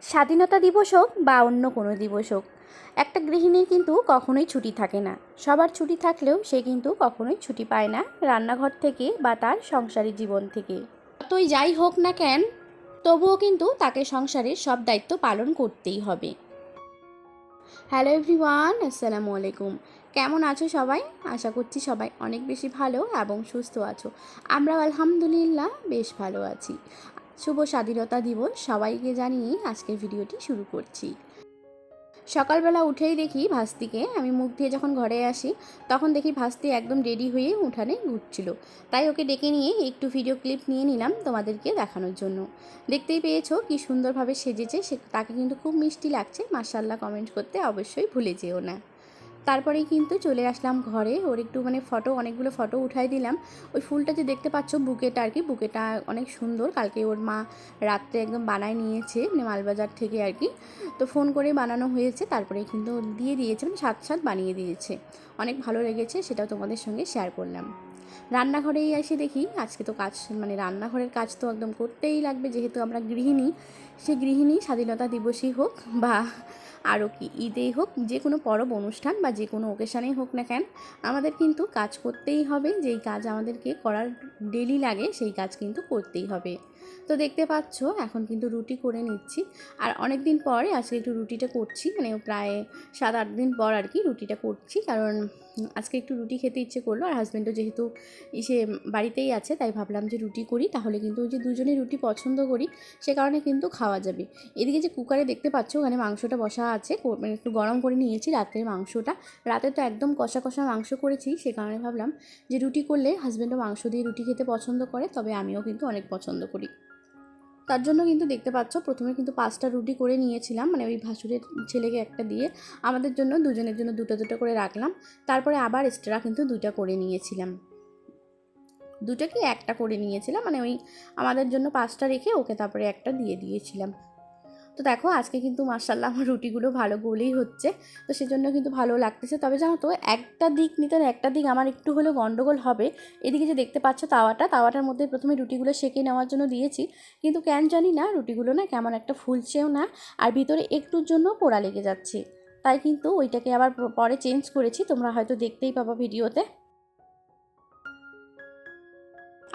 স্বাধীনতা দিবস হোক বা অন্য কোনো দিবস হোক, একটা গৃহিণীর কিন্তু কখনোই ছুটি থাকে না। সবার ছুটি থাকলেও সে কিন্তু কখনোই ছুটি পায় না রান্নাঘর থেকে বা তার সংসারী জীবন থেকে। যতই যাই হোক না কেন, তবুও কিন্তু তাকে সংসারের সব দায়িত্ব পালন করতেই হবে। হ্যালো এভরিওয়ান, আসসালামু আলাইকুম। কেমন আছো সবাই? আশা করছি সবাই অনেক বেশি ভালো এবং সুস্থ আছো। আমরাও আলহামদুলিল্লাহ বেশ ভালো আছি। শুভ স্বাধীনতা দিবস সবাইকে জানিয়ে আজকের ভিডিওটি শুরু করছি। সকালবেলা উঠেই দেখি ভাস্তিকে, আমি মুখ দিয়ে যখন ঘরে আসি তখন দেখি ভাস্তি একদম রেডি হয়ে উঠানে ঘুরছিল। তাই ওকে ডেকে নিয়ে একটু ভিডিও ক্লিপ নিয়ে নিলাম তোমাদেরকে দেখানোর জন্য। দেখতেই পেয়েছো কি সুন্দরভাবে সেজেছে, তাকে কিন্তু খুব মিষ্টি লাগছে। মাশাআল্লাহ কমেন্ট করতে অবশ্যই ভুলে যেও না। তারপরেই কিন্তু চলে আসলাম ঘরে, ওর একটু অনেকগুলো ফটো উঠাই দিলাম। ওই ফুলটা যে দেখতে পাচ্ছ বুকেটা আর কি, বুকেটা অনেক সুন্দর। কালকে ওর মা রাত্রে একদম বানায় নিয়েছে, মালবাজার থেকে আর কি। তো ফোন করে বানানো হয়েছে, তারপরে কিন্তু দিয়ে দিয়েছে, সাথ বানিয়ে দিয়েছে। অনেক ভালো লেগেছে, সেটাও তোমাদের সঙ্গে শেয়ার করলাম। রান্নাঘরেই এসে দেখি আজকে তো কাজ, রান্নাঘরের কাজ তো একদম করতেই লাগবে, যেহেতু আমরা গৃহিণী। সেই গৃহিণী স্বাধীনতা দিবসই হোক বা আরও কি ঈদেই হোক, যে কোনো পরব অনুষ্ঠান বা যে কোনো ওকেশানেই হোক না কেন, আমাদের কিন্তু কাজ করতেই হবে। যেই কাজ আমাদেরকে করার ডেলি লাগে সেই কাজ কিন্তু করতেই হবে। তো দেখতে পাচ্ছ এখন কিন্তু রুটি করে নিচ্ছি। আর অনেক দিন পরে আজকে একটু রুটিটা করছি, প্রায় 7-8 দিন পর আর কি রুটিটা করছি। কারণ আজকে একটু রুটি খেতে ইচ্ছে করলো, আর হাজব্যান্ডও যেহেতু সে বাড়িতেই আছে, তাই ভাবলাম যে রুটি করি, তাহলে কিন্তু ওই যে দুজনে রুটি পছন্দ করি, সে কারণে কিন্তু খাওয়া যাবে। এদিকে যে কুকারে দেখতে পাচ্ছ ওখানে মাংসটা বসা আছে, একটু গরম করে নিয়েছি রাতের মাংসটা। রাতে তো একদম কষা কষা মাংস করেছি, সে কারণে ভাবলাম যে রুটি করলে হাজব্যান্ডও মাংস দিয়ে রুটি খেতে পছন্দ করে, তবে আমিও কিন্তু অনেক পছন্দ করি। তার জন্য কিন্তু দেখতে পাচ্ছ প্রথমে কিন্তু 5টা রুটি করে নিয়েছিলাম, ওই ভাসুরের ছেলেকে একটা দিয়ে আমাদের জন্য দুজনের জন্য দুটো দুটো করে রাখলাম। তারপরে আবার এক্সট্রা কিন্তু 2টা করে নিয়েছিলাম, 2টা কি 1টা করে নিয়েছিলাম, ওই আমাদের জন্য 5টা রেখে ওকে তারপরে একটা দিয়ে দিয়েছিলাম। তো দেখো আজকে কিন্তু মাশাআল্লাহ আমার রুটিগুলো ভালো গোলেই হচ্ছে, তো সেজন্য কিন্তু ভালো লাগতেছে। তবে জানো তো, একটা দিক নিতে একটা দিক আমার একটু হলেও গন্ডগোল হবে। এদিকে যে দেখতে পাচ্ছ তাওয়াটার মধ্যে প্রথমে রুটিগুলো সেঁকে নেওয়ার জন্য দিয়েছি, কিন্তু কেন জানি না রুটিগুলো না কেমন একটা ফুলছেও না, আর ভিতরে একটুর জন্য পোড়া লেগে যাচ্ছে। তাই কিন্তু ওইটাকে আবার পরে চেঞ্জ করেছি, তোমরা হয়তো দেখতেই পাবা ভিডিওতে।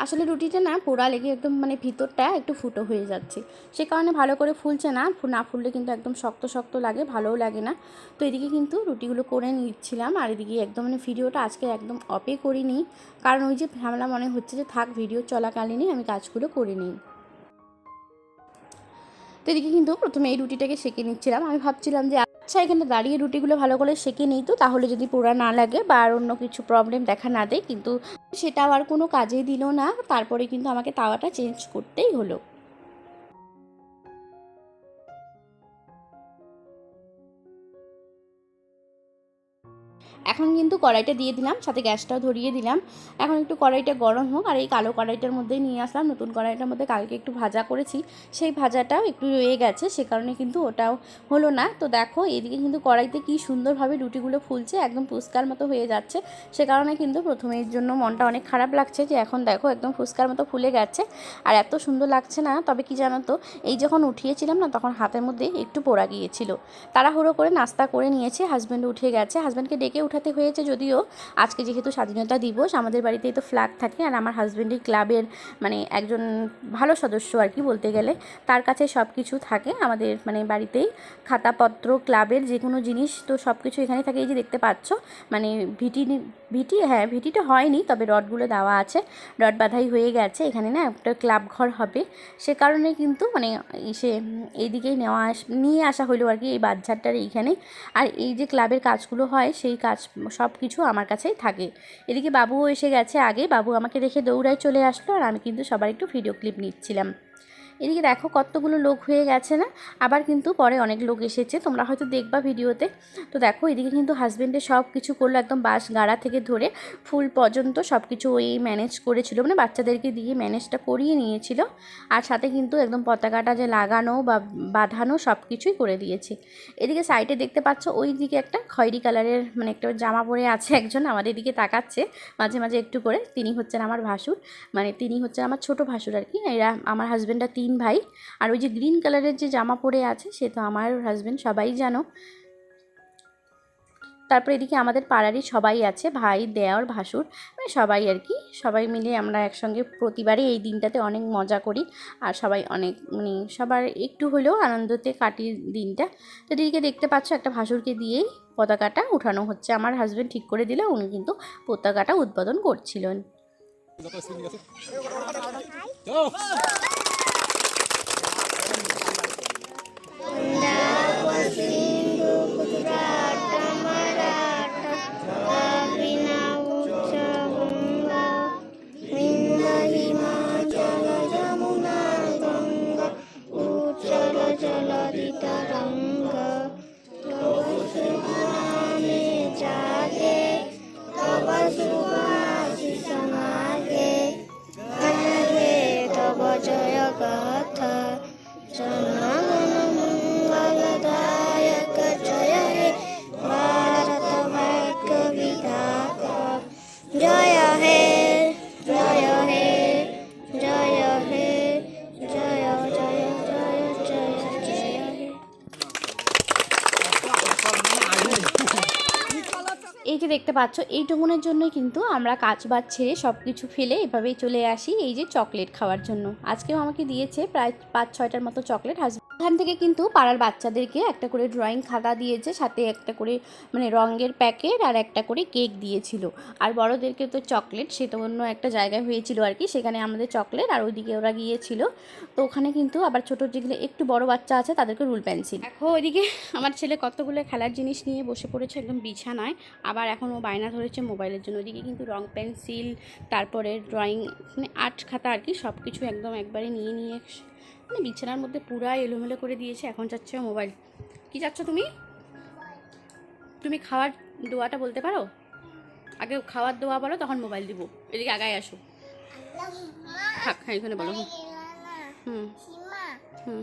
আসলে রুটিটা না পোড়া লেগে একদম ভিতরটা একটু ফুটো হয়ে যাচ্ছে, সে কারণে ভালো করে ফুলছে না। না ফুললে কিন্তু একদম শক্ত শক্ত লাগে, ভালোও লাগে না। তো এদিকে কিন্তু রুটিগুলো করে নিচ্ছিলাম, আর এদিকে একদম ভিডিওটা আজকে একদম অফে করিনি, কারণ ওই যে ঝামেলা মনে হচ্ছে যে থাক ভিডিও চলাকালীনই আমি কাজগুলো করে নিই। তো এদিকে কিন্তু প্রথমে এই রুটিটাকে সেঁকে নিচ্ছিলাম। আমি ভাবছিলাম যে আচ্ছা এখানে দাঁড়িয়ে রুটিগুলো ভালো করে সেঁকে নিই, তো তাহলে যদি পোড়া না লাগে বা আর অন্য কিছু প্রবলেম দেখা না দেয়, কিন্তু সেটা আর কোনো কাজেই দিল না। তারপরে কিন্তু আমাকে তাওয়াটা চেঞ্জ করতেই হলো। এখন কিন্তু কড়াইটা দিয়ে দিলাম, সাথে গ্যাসটাও ধরিয়ে দিলাম। এখন একটু কড়াইটা গরম হোক, আর এই কালো কড়াইটার মধ্যেই নিয়ে আসলাম। নতুন কড়াইটার মধ্যে কালকে একটু ভাজা করেছি, সেই ভাজাটাও একটু রয়ে গেছে, সে কারণে কিন্তু ওটাও হলো না। তো দেখো এদিকে কিন্তু কড়াইতে কি সুন্দরভাবে রুটিগুলো ফুলছে, একদম ফুচকার মতো হয়ে যাচ্ছে। সে কারণে কিন্তু প্রথমে এর জন্য মনটা অনেক খারাপ লাগছে যে এখন দেখো একদম ফুচকার মতো ফুলে গেছে, আর এত সুন্দর লাগছে না। তবে কি জানো তো, এই যখন উঠিয়েছিলাম না তখন হাতের মধ্যে একটু পোড়া গিয়েছিল। তাড়াহুড়ো করে নাস্তা করে নিয়েছে, হাজব্যান্ড উঠে গেছে, হাজব্যান্ডকে ডেকে উঠাতে হয়েছে। যদিও আজকে যেহেতু স্বাধীনতা দিবস, আমাদের বাড়িতেই তো ফ্ল্যাগ থাকে, আর আমার হাজব্যান্ডের ক্লাবের একজন ভালো সদস্য আর কি বলতে গেলে, তার কাছে সব কিছু থাকে আমাদের বাড়িতেই, খাতাপত্র ক্লাবের যে কোনো জিনিস তো সব কিছু এখানে থাকে। এই যে দেখতে পাচ্ছ ভিটি ভিটি হ্যাঁ ভিটিটা হয়নি, তবে রডগুলো দেওয়া আছে, রড বাঁধাই হয়ে গেছে। এখানে না একটা ক্লাব ঘর হবে, সে কারণে কিন্তু সে এইদিকেই নিয়ে আসা হলো আর কি, এই বাচ্চাটার এইখানে। আর এই যে ক্লাবের কাজগুলো হয় সেই কাজ সব কিছু আমার কাছেই থাকে। এদিকে বাবুও এসে গেছে আগে, বাবু আমাকে রেখে দৌড়ায় চলে আসলো, আর আমি কিন্তু সবার একটু ভিডিও ক্লিপ নিচ্ছিলাম। এদিকে দেখো কতগুলো লোক হয়ে গেছে না, আবার কিন্তু পরে অনেক লোক এসেছে, তোমরা হয়তো দেখবা ভিডিওতে। তো দেখো এদিকে কিন্তু হাজব্যান্ডে সব কিছু করলো, একদম বাঁশ গাড়া থেকে ধরে ফুল পর্যন্ত সব কিছু ওই ম্যানেজ করেছিল, বাচ্চাদেরকে দিয়ে ম্যানেজটা করিয়ে নিয়েছিল। আর সাথে কিন্তু একদম পতাকাটা যে লাগানো বা বাঁধানো সব কিছুই করে দিয়েছে। এদিকে সাইডে দেখতে পাচ্ছ ওই দিকে একটা খয়েরি কালারের একটা জামা পরে আছে একজন, আমাদের দিকে তাকাচ্ছে মাঝে মাঝে একটু করে। তিনি হচ্ছেন আমার ভাসুর, তিনি হচ্ছেন আমার ছোট ভাসুর আর কি। এরা আমার হাজব্যান্ডরা 3 তিন ভাই। আর ওই যে গ্রিন কালারের যে জামা পরে আছে সে তো আমার হাজব্যান্ড, সবাই জানো। তারপর এদিকে আমাদের পাড়ারই সবাই আছে, ভাই, দেওর, ভাসুর, মানে সবাই আর কি। সবাই মিলে আমরা একসঙ্গে প্রতিবারই এই দিনটাতে অনেক মজা করি। আর সবাই অনেক মানে সবার একটু হলেও আনন্দতে কাটি দিনটা। তো এদিকে দেখতে পাচ্ছ একটা ভাসুরকে দিয়েই পতাকাটা উঠানো হচ্ছে। আমার হাজব্যান্ড ঠিক করে দিলে উনি কিন্তু পতাকাটা উদ্বোধন করছিলেন। এই যে দেখতে পাচ্ছ এইটুকুনের জন্যই কিন্তু আমরা কাজ বাজ ছেড়ে সব কিছু ফেলে এভাবেই চলে আসি এই যে চকলেট খাওয়ার জন্য। আজকেও আমাকে দিয়েছে প্রায় 5-6টার মতো চকলেট। এখান থেকে কিন্তু পাড়ার বাচ্চাদেরকে একটা করে ড্রয়িং খাতা দিয়েছে, সাথে একটা করে মানে রঙের প্যাকেট আর একটা করে কেক দিয়েছিল। আর বড়োদেরকে তো চকলেট, সে তো অন্য একটা জায়গায় হয়েছিল আর কি, সেখানে আমাদের চকলেট আর ওইদিকে ওরা গিয়েছিল। তো ওখানে কিন্তু আবার ছোটো যেগুলো একটু বড় বাচ্চা আছে তাদেরকে রুল পেন্সিল। দেখো ওইদিকে আমার ছেলে কতগুলো খেলার জিনিস নিয়ে বসে পড়েছে একদম বিছানায়। আবার এখন ও বায়না ধরেছে মোবাইলের জন্য। ওইদিকে কিন্তু রং পেন্সিল, তারপরে ড্রয়িং মানে আর্ট খাতা আর কি, সব কিছু একদম একবারে নিয়ে নিয়ে মানে বিছানার মধ্যে পুরা এলোমেলো করে দিয়েছে। এখন চাচ্ছে মোবাইল। কি চাচ্ছ তুমি? তুমি খাওয়ার দোয়াটা বলতে পারো? আগে খাওয়ার দোয়া বলো, তখন মোবাইল দিব। এদিকে আগায় আসো। থাক, হ্যাঁ এখানে বলো। হুম হুম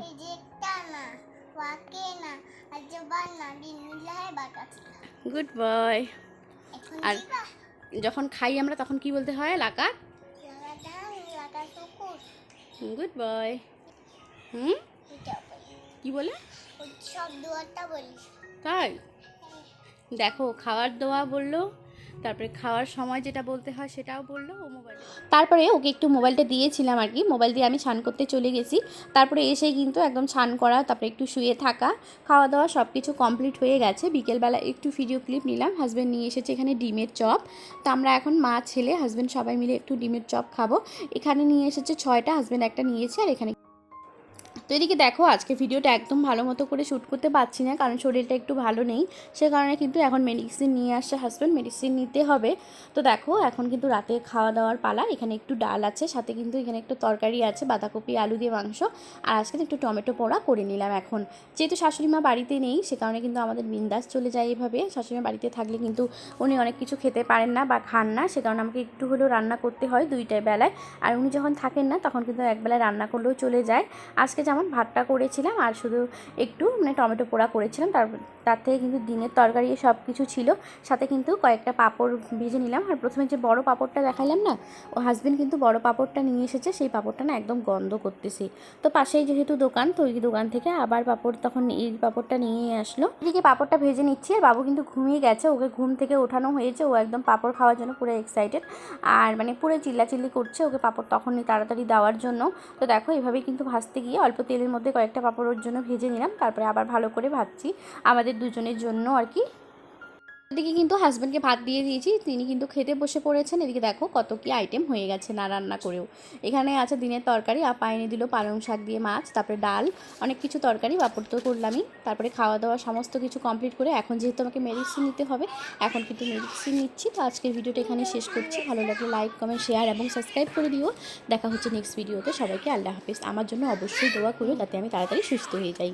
গুড বয়। আর যখন খাই আমরা তখন কি বলতে হয়? লাকাত। Good boy. হুম কি বলে? তাই দেখো, খাওয়ার দোয়া বললো, তারপরে খাওয়ার সময় যেটা বলতে হয় সেটাও বললো ও মোবাইল। তারপরে ওকে একটু মোবাইলটা দিয়েছিলাম আর কি, মোবাইল দিয়ে আমি স্নান করতে চলে গেছি। তারপরে এসে কিন্তু একদম স্নান করা, তারপরে একটু শুয়ে থাকা, খাওয়া দাওয়া সব কিছু কমপ্লিট হয়ে গেছে। বিকেলবেলা একটু ভিডিও ক্লিপ নিলাম। হাজব্যান্ড নিয়ে এসেছে এখানে ডিমের চপ। তো আমরা এখন মা, ছেলে, হাজব্যান্ড সবাই মিলে একটু ডিমের চপ খাবো। এখানে নিয়ে এসেছে 6টা, হাজব্যান্ড একটা নিয়েছে। আর এখানে তো এদিকে দেখো আজকে ভিডিওটা একদম ভালো মতো করে শ্যুট করতে পারছি না, কারণ শরীরটা একটু ভালো নেই। সে কারণে কিন্তু এখন মেডিসিন নিয়ে আসছে হাজব্যান্ড, মেডিসিন নিতে হবে। তো দেখো এখন কিন্তু রাতে খাওয়া দাওয়ার পালা। এখানে একটু ডাল আছে, সাথে কিন্তু এখানে একটু তরকারি আছে, বাঁধাকপি আলু দিয়ে মাংস, আর আজকে একটু টমেটো পোড়া করে নিলাম। এখন যেহেতু শাশুড়ি মা বাড়িতে নেই, সে কারণে কিন্তু আমাদের বিন্দাস চলে যায় এভাবে। শাশুড়ি মা বাড়িতে থাকলে কিন্তু উনি অনেক কিছু খেতে পারেন না বা খান না, সে কারণে আমাকে একটু হলেও রান্না করতে হয় 2টা বেলায়। আর উনি যখন থাকেন না তখন কিন্তু একবেলায় রান্না করলেও চলে যায়। আজকে যেমন ভাতটা করেছিলাম আর শুধু একটু মানে টমেটো পোড়া করেছিলাম, তার থেকে কিন্তু দিনের তরকারি সব কিছু ছিল। সাথে কিন্তু কয়েকটা পাঁপড় ভেজে নিলাম। আর প্রথমে যে বড় পাঁপড়টা দেখালাম না, ও হাজব্যান্ড কিন্তু বড় পাঁপড়টা নিয়ে এসেছে। সেই পাঁপড়টা না একদম গন্ধ করতেছে। তো পাশেই যেহেতু দোকান, তো ওই দোকান থেকে আবার পাঁপড় তখন এই পাঁপড়টা নিয়ে আসলো। এদিকে পাঁপড়টা ভেজে নিচ্ছি। আর বাবু কিন্তু ঘুমিয়ে গেছে, ওকে ঘুম থেকে ওঠানো হয়েছে। ও একদম পাঁপড় খাওয়ার জন্য পুরো এক্সাইটেড, আর মানে পুরো চিল্লাচিল্লি করছে ওকে পাঁপড় তখনই তাড়াতাড়ি দেওয়ার জন্য। তো দেখো এভাবেই কিন্তু ভাজতে গিয়ে অল্প তেলের মধ্যে কয়েকটা পাঁপড় ওর জন্য ভেজে নিলাম। তারপরে আবার ভালো করে ভাজছি আমাদের দুজনের জন্য আর কি। এদিকে কিন্তু হাজব্যান্ডকে ভাত দিয়ে দিয়েছি, তিনি কিন্তু খেতে বসে পড়েছেন। এদিকে দেখো কত কি আইটেম হয়ে গেছে না রান্না করেও। এখানে আছে দিনের তরকারি, আপা এনে দিল পালং শাক দিয়ে মাছ, তারপরে ডাল, অনেক কিছু তরকারি, পাঁপড় তো করলামই। তারপরে খাওয়া দাওয়া সমস্ত কিছু কমপ্লিট করে এখন যেহেতু আমাকে মেডিসিন নিতে হবে, এখন কিন্তু মেডিসিন নিচ্ছি। তো আজকের ভিডিওটা এখানে শেষ করছি। ভালো লাগলে লাইক, কমেন্ট, শেয়ার এবং সাবস্ক্রাইব করে দিও। দেখা হচ্ছে নেক্সট ভিডিওতে। সবাইকে আল্লাহ হাফিজ। আমার জন্য অবশ্যই দোয়া করো যাতে আমি তাড়াতাড়ি সুস্থ হয়ে যাই।